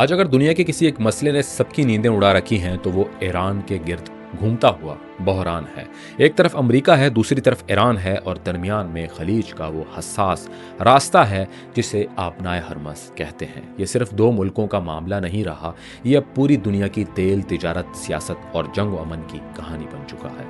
आज अगर दुनिया के किसी एक मसले ने सबकी नींदें उड़ा रखी हैं तो वो ईरान के गिर्द घूमता हुआ बहरान है। एक तरफ अमेरिका है, दूसरी तरफ ईरान है और दरमियान में खलीज का वो हसास रास्ता है जिसे आपनाए हरमस कहते हैं। ये सिर्फ दो मुल्कों का मामला नहीं रहा, ये अब पूरी दुनिया की तेल, तिजारत, सियासत और जंग व अमन की कहानी बन चुका है।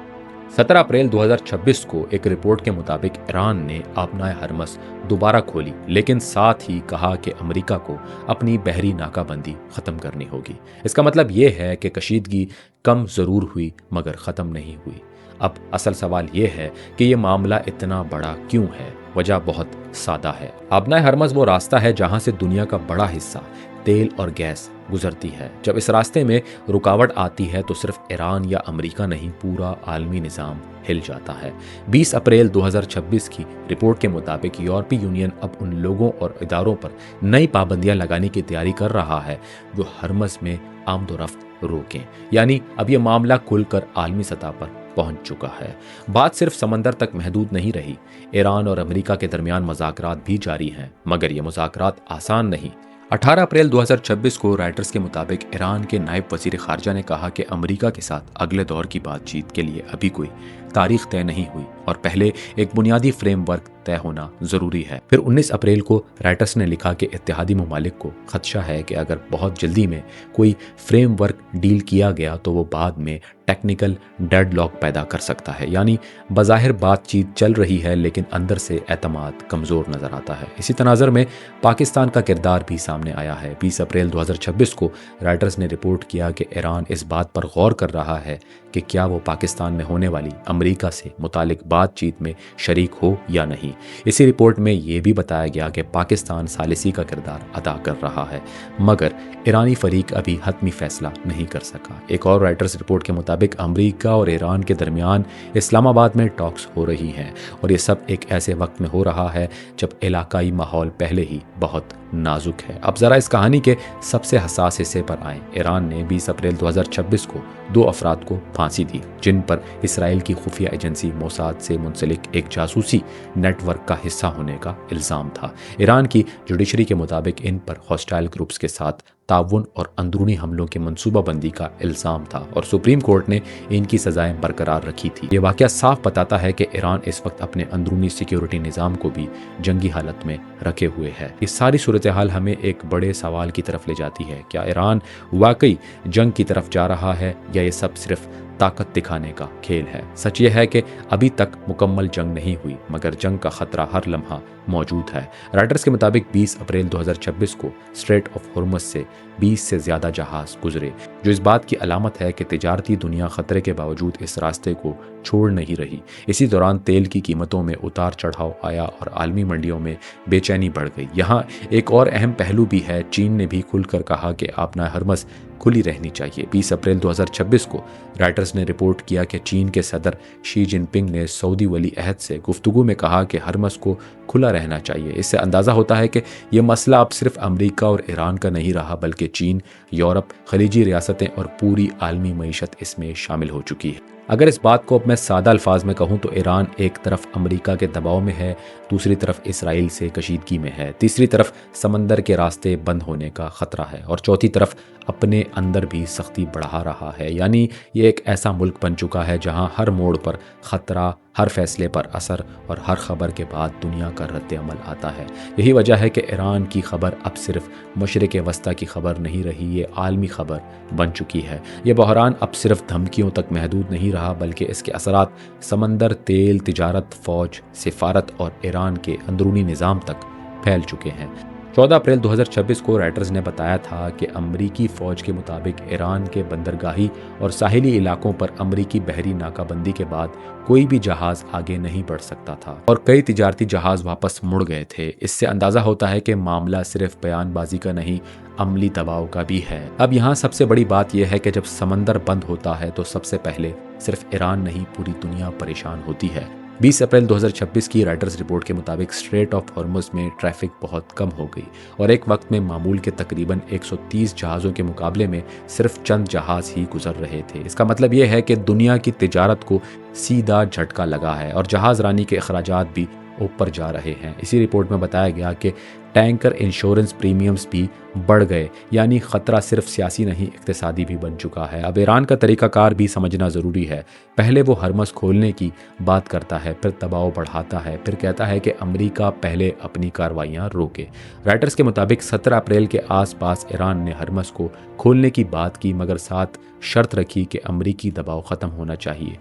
17 अप्रैल 2026 को एक रिपोर्ट के मुताबिक ईरान ने आपनाए हरमस दोबारा खोली, लेकिन साथ ही कहा कि अमेरिका को अपनी बहरी नाकाबंदी खत्म करनी होगी। इसका मतलब ये है कि कशीदगी कम जरूर हुई मगर खत्म नहीं हुई। अब असल सवाल ये है कि ये मामला इतना बड़ा क्यों है। वजह बहुत सादा है। आपनाए हरमस वो रास्ता है जहां से दुनिया का बड़ा हिस्सा तेल और गैस गुजरती है। जब इस रास्ते में रुकावट आती है तो सिर्फ ईरान या अमेरिका नहीं, पूरा आलमी निज़ाम हिल जाता है। 20 अप्रैल 2026 की रिपोर्ट के मुताबिक यूरोपीय यूनियन अब उन लोगों और इदारों पर नई पाबंदियां लगाने की तैयारी कर रहा है जो हरमस में आमदोरफ्त रोकें। यानी अब यह मामला खुलकर आलमी सतह पर पहुंच चुका है। बात सिर्फ समंदर तक महदूद नहीं रही। ईरान और अमेरिका के दरमियान मुज़ाकरात भी जारी हैं, मगर ये मुज़ाकरात आसान नहीं। 18 अप्रैल 2026 को राइटर्स के मुताबिक ईरान के नायब वजीर खारजा ने कहा कि अमेरिका के साथ अगले दौर की बातचीत के लिए अभी कोई तारीख तय नहीं हुई और पहले एक बुनियादी फ्रेमवर्क तय होना जरूरी है। फिर 19 अप्रैल को राइटर्स ने लिखा कि इत्तेहादी ममालिक को खदशा है कि अगर बहुत जल्दी में कोई फ्रेमवर्क डील किया गया तो वो बाद में टेक्निकल डेडलॉक पैदा कर सकता है। यानी बज़ाहिर बातचीत चल रही है लेकिन अंदर से एतमाद कमज़ोर नज़र आता है। इसी तनाज़र में पाकिस्तान का किरदार भी सामने आया है। 20 अप्रैल 2026 को राइटर्स ने रिपोर्ट किया कि ईरान इस बात पर गौर कर रहा है कि क्या वो पाकिस्तान में होने वाली अमेरिका से मुतालिक बातचीत में शरीक हो या नहीं। इसी रिपोर्ट में ये भी बताया गया कि पाकिस्तान सालिसी का किरदार अदा कर रहा है, मगर ईरानी फरीक अभी हतमी फैसला नहीं कर सका। एक और राइटर्स रिपोर्ट के मुताबिक अमेरिका और ईरान के दरमियान इस्लामाबाद में टॉक्स हो रही हैं और ये सब एक ऐसे वक्त में हो रहा है जब इलाकाई माहौल पहले ही बहुत नाजुक है। अब ज़रा इस कहानी के सबसे हसास हिस्से पर आएँ। ईरान ने 20 अप्रैल 2026 को 2 अफराद को फांसी दी जिन पर इसराइल की खुफिया एजेंसी मोसाद से मुंसलिक एक जासूसी नेटवर्क का हिस्सा होने का इल्ज़ाम था। ईरान की जुडिशरी के मुताबिक इन पर हॉस्टाइल ग्रुप्स के साथ ताउन और अंदरूनी हमलों की मनसूबाबंदी का इल्ज़ाम था और सुप्रीम कोर्ट ने इनकी सजाएं बरकरार रखी थी। ये वाक़या साफ बताता है कि ईरान इस वक्त अपने अंदरूनी सिक्योरिटी निज़ाम को भी जंगी हालत में रखे हुए है। ये सारी सूरत हाल हमें एक बड़े सवाल की तरफ ले जाती है। क्या ईरान वाकई जंग की तरफ जा रहा है या ये सब सिर्फ ताकत दिखाने का खेल है? सच ये है कि अभी तक मुकम्मल जंग नहीं हुई, मगर जंग का खतरा हर लम्हा मौजूद है। राइटर्स के मुताबिक 20 अप्रैल 2026 को स्ट्रेट ऑफ हॉर्मज़ से 20 से ज़्यादा जहाज़ गुजरे, जो इस बात की अलामत है कि तिजारती दुनिया खतरे के बावजूद इस रास्ते को छोड़ नहीं रही। इसी दौरान तेल की कीमतों में उतार चढ़ाव आया और आलमी मंडियों में बेचैनी बढ़ गई। यहाँ एक और अहम पहलू भी है। चीन ने भी खुलकर कहा कि आपनाए हरमस खुली रहनी चाहिए। 20 अप्रैल 2026 को राइटर्स ने रिपोर्ट किया कि चीन के सदर शी जिनपिंग ने सऊदी वली अहद से गुफ्तगू में कहा कि हरमस को खुला रहना चाहिए। इससे अंदाज़ा होता है कि यह मसला अब सिर्फ अमेरिका और ईरान का नहीं रहा, बल्कि चीन, यूरोप, खलीजी रियासतें और पूरी आलमी मईशत इसमें शामिल हो चुकी है। अगर इस बात को अब मैं सादा अल्फाज में कहूँ तो ईरान एक तरफ अमेरिका के दबाव में है, दूसरी तरफ इसराइल से कशीदगी में है, तीसरी तरफ समंदर के रास्ते बंद होने का ख़तरा है और चौथी तरफ अपने अंदर भी सख्ती बढ़ा रहा है। यानी ये एक ऐसा मुल्क बन चुका है जहाँ हर मोड़ पर ख़तरा, हर फैसले पर असर और हर खबर के बाद दुनिया का रद्द अमल आता है। यही वजह है कि ईरान की खबर अब सिर्फ मशरिक़ वस्ता की खबर नहीं रही, ये आलमी खबर बन चुकी है। ये बहरान अब सिर्फ धमकियों तक महदूद नहीं रहा, बल्कि इसके असरात समंदर, तेल, तिजारत, फ़ौज, सिफारत और ईरान के अंदरूनी निज़ाम तक फैल चुके हैं। 14 अप्रैल 2026 को राइटर्स ने बताया था कि अमरीकी फ़ौज के मुताबिक ईरान के बंदरगाही और साहिली इलाकों पर अमरीकी बहरी नाकाबंदी के बाद कोई भी जहाज़ आगे नहीं बढ़ सकता था और कई तिजारती जहाज़ वापस मुड़ गए थे। इससे अंदाज़ा होता है कि मामला सिर्फ बयानबाजी का नहीं, अमली दबाव का भी है। अब यहाँ सबसे बड़ी बात यह है कि जब समंदर बंद होता है तो सबसे पहले सिर्फ ईरान नहीं, पूरी दुनिया परेशान होती है। 20 अप्रैल 2026 की राइटर्स रिपोर्ट के मुताबिक स्ट्रेट ऑफ हॉर्मुज़ में ट्रैफिक बहुत कम हो गई और एक वक्त में मामूल के तकरीबन 130 जहाज़ों के मुकाबले में सिर्फ चंद जहाज़ ही गुजर रहे थे। इसका मतलब यह है कि दुनिया की तिजारत को सीधा झटका लगा है और जहाज़ रानी के अखराजात भी ऊपर जा रहे हैं। इसी रिपोर्ट में बताया गया कि टैंकर इंश्योरेंस प्रीमियम्स भी बढ़ गए, यानी ख़तरा सिर्फ सियासी नहीं इक़्तिसादी भी बन चुका है। अब ईरान का तरीक़ाकार भी समझना ज़रूरी है। पहले वो हरमस खोलने की बात करता है, फिर दबाव बढ़ाता है, फिर कहता है कि अमेरिका पहले अपनी कार्रवाइयाँ रोके। राइटर्स के मुताबिक 17 अप्रैल के आसपास ईरान ने हरमस को खोलने की बात की, मगर साथ शर्त रखी कि अमरीकी दबाव ख़त्म होना चाहिए।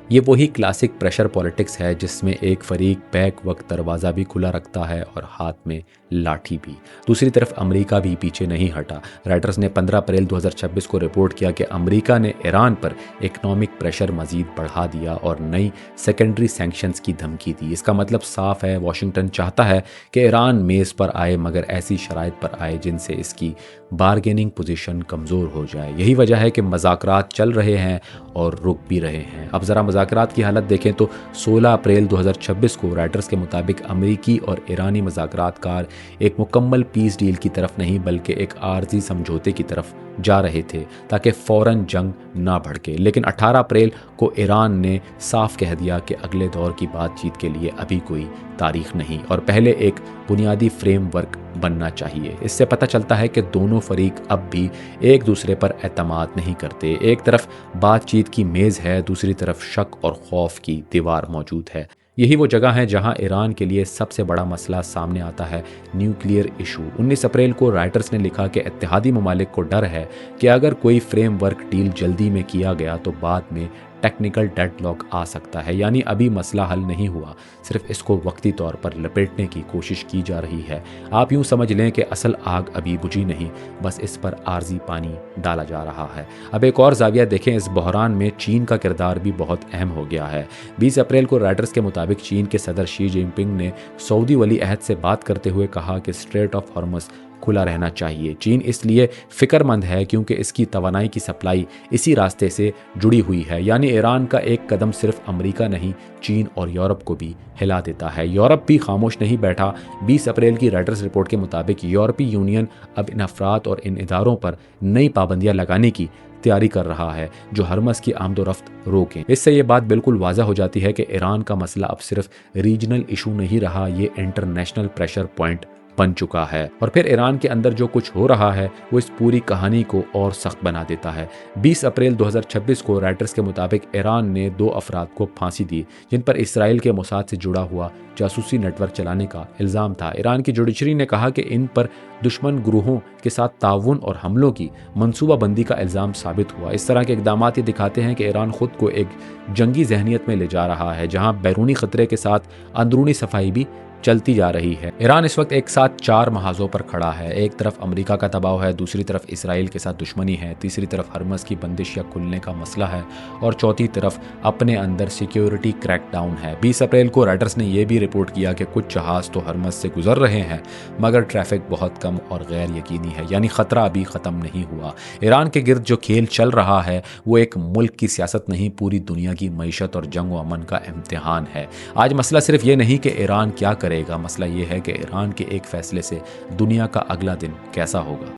ये वही क्लासिक प्रेशर पॉलिटिक्स है जिसमें एक फरीक बैक वक्त दरवाज़ा भी खुला रखता है और हाथ में लाठी भी। दूसरी तरफ अमेरिका भी पीछे नहीं हटा। राइटर्स ने 15 अप्रैल 2026 को रिपोर्ट किया कि अमेरिका ने ईरान पर इकनॉमिक प्रेशर मज़ीद बढ़ा दिया और नई सेकेंडरी सैंक्शंस की धमकी दी। इसका मतलब साफ है, वाशिंगटन चाहता है कि ईरान मेज़ पर आए, मगर ऐसी शराइत पर आए जिनसे इसकी बारगेनिंग पोजीशन कमज़ोर हो जाए। यही वजह है कि मज़ाकरात चल रहे हैं और रुक भी रहे हैं। अब ज़रा मज़ाकरात की हालत देखें तो 16 अप्रैल 2026 को राइटर्स के मुताबिक अमेरिकी और ईरानी मज़ाकरातकार एक मुकम्मल पीस डील की तरफ नहीं बल्कि एक आर्जी समझौते की तरफ जा रहे थे ताकि फ़ौरन जंग ना भड़के। लेकिन 18 अप्रैल को ईरान ने साफ कह दिया कि अगले दौर की बातचीत के लिए अभी कोई तारीख नहीं और पहले एक बुनियादी फ्रेमवर्क बनना चाहिए। इससे पता चलता है कि दोनों फरीक अब भी एक दूसरे पर एतमाद नहीं करते। एक तरफ बातचीत की मेज़ है, दूसरी तरफ शक और खौफ की दीवार मौजूद है। यही वो जगह है जहां ईरान के लिए सबसे बड़ा मसला सामने आता है, न्यूक्लियर इशू। 19 अप्रैल को राइटर्स ने लिखा कि इत्तेहादी ममालिक को डर है कि अगर कोई फ्रेमवर्क डील जल्दी में किया गया तो बाद में टेक्निकल डेडलॉक आ सकता है। यानी अभी मसला हल नहीं हुआ, सिर्फ इसको वक्ती तौर पर लपेटने की कोशिश की जा रही है। आप यूँ समझ लें कि असल आग अभी बुझी नहीं, बस इस पर आर्जी पानी डाला जा रहा है। अब एक और जाविया देखें, इस बहरान में चीन का किरदार भी बहुत अहम हो गया है। 20 अप्रैल को राइटर्स के मुताबिक चीन के सदर शी जिनपिंग ने सऊदी वली अहद से बात करते हुए कहा कि स्ट्रेट ऑफ हॉर्मस खुला रहना चाहिए। चीन इसलिए फिक्रमंद है क्योंकि इसकी तवानाई की सप्लाई इसी रास्ते से जुड़ी हुई है। यानी ईरान का एक कदम सिर्फ अमेरिका नहीं, चीन और यूरोप को भी हिला देता है। यूरोप भी खामोश नहीं बैठा। 20 अप्रैल की राइटर्स रिपोर्ट के मुताबिक यूरोपीय यूनियन अब इन अफराद और इन इदारों पर नई पाबंदियां लगाने की तैयारी कर रहा है जो हरमस की आमदोरफ्त रोकें। इससे ये बात बिल्कुल वाज़ा हो जाती है कि ईरान का मसला अब सिर्फ रीजनल इशू नहीं रहा, ये इंटरनेशनल प्रेशर पॉइंट बन चुका है। और फिर ईरान के अंदर जो कुछ हो रहा है वो इस पूरी कहानी को और सख्त बना देता है। 20 अप्रैल 2026 को राइटर्स के मुताबिक ईरान ने 2 अफराद को फांसी दी जिन पर इसराइल के मोसाद से जुड़ा हुआ जासूसी नेटवर्क चलाने का इल्ज़ाम था। ईरान की जुडिशरी ने कहा कि इन पर दुश्मन ग्रोहों के साथ ताउन और हमलों की मनसूबाबंदी का इल्ज़ाम साबित हुआ। इस तरह के इकदाम ये दिखाते हैं कि ईरान खुद को एक जंगी जहनीत में ले जा रहा है जहाँ बैरूनी खतरे के साथ अंदरूनी सफाई भी चलती जा रही है। ईरान इस वक्त एक साथ 4 महाजों पर खड़ा है। एक तरफ अमेरिका का दबाव है, दूसरी तरफ इसराइल के साथ दुश्मनी है, तीसरी तरफ हरमस की बंदिश या खुलने का मसला है और चौथी तरफ अपने अंदर सिक्योरिटी क्रैकडाउन है। 20 अप्रैल को राइटर्स ने यह भी रिपोर्ट किया कि कुछ जहाज़ तो हरमस से गुजर रहे हैं मगर ट्रैफिक बहुत कम और गैर यकीनी है, यानी ख़तरा अभी ख़त्म नहीं हुआ। ईरान के गिर्द जो खेल चल रहा है वो एक मुल्क की सियासत नहीं, पूरी दुनिया की मईशत और जंग व अमन का इम्तिहान है। आज मसला सिर्फ ये नहीं कि ईरान क्या करेगा, मसला ये है कि ईरान के एक फैसले से दुनिया का अगला दिन कैसा होगा।